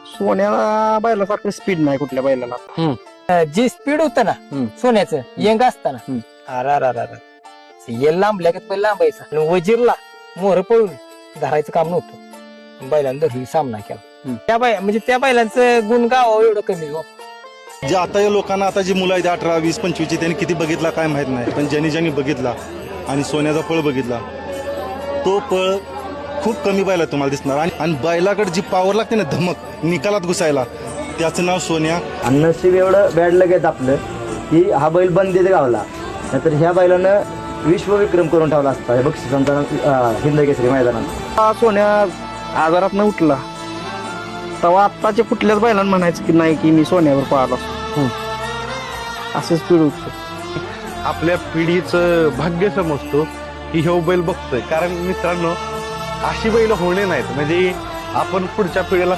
सोन्याला बैलासारखं स्पीड नाही कुठल्या बैलाला. जे स्पीड होतं ना सोन्याचं यंग असताना येल लांबल्या का पहिला लांबायचा आणि वजीरला मोहर पळून धरायचं काम नव्हतं. बैलांना धरली सामना केला. त्या बैलांचं गुण गाव एवढं कमी हो. जे आता या लोकांना आता जी मुलं आहेत 18, 20, 25 त्यांनी किती बघितला काय माहित नाही, पण ज्यांनी बघितला आणि सोन्याचा पळ बघितला तो पळ खूप कमी बैला तुम्हाला दिसणार. आणि बैलाकडे जी पॉवर लागते ना धमक निकालात घुसायला, त्याचं नाव सोन्या. आणि नशीब एवढं बॅड लगेच आपलं की हा बैल बंदीत गावला, नाहीतर ह्या बैलानं विश्वविक्रम करून ठेवला असता बक्षिसांचा हिंद केसरी मैदानात. सोन्या आजारात न उठला तेव्हा आत्ताच्या कुठल्याच बैलांना म्हणायचं की नाही की मी सोन्यावर पळाला असं स्पीड होतं. आपल्या पिढीचं भाग्य समजतो की हे बैल बघतोय. कारण मित्रांनो अशी बैल होणे नाहीत, म्हणजे आपण पुढच्या पिढीला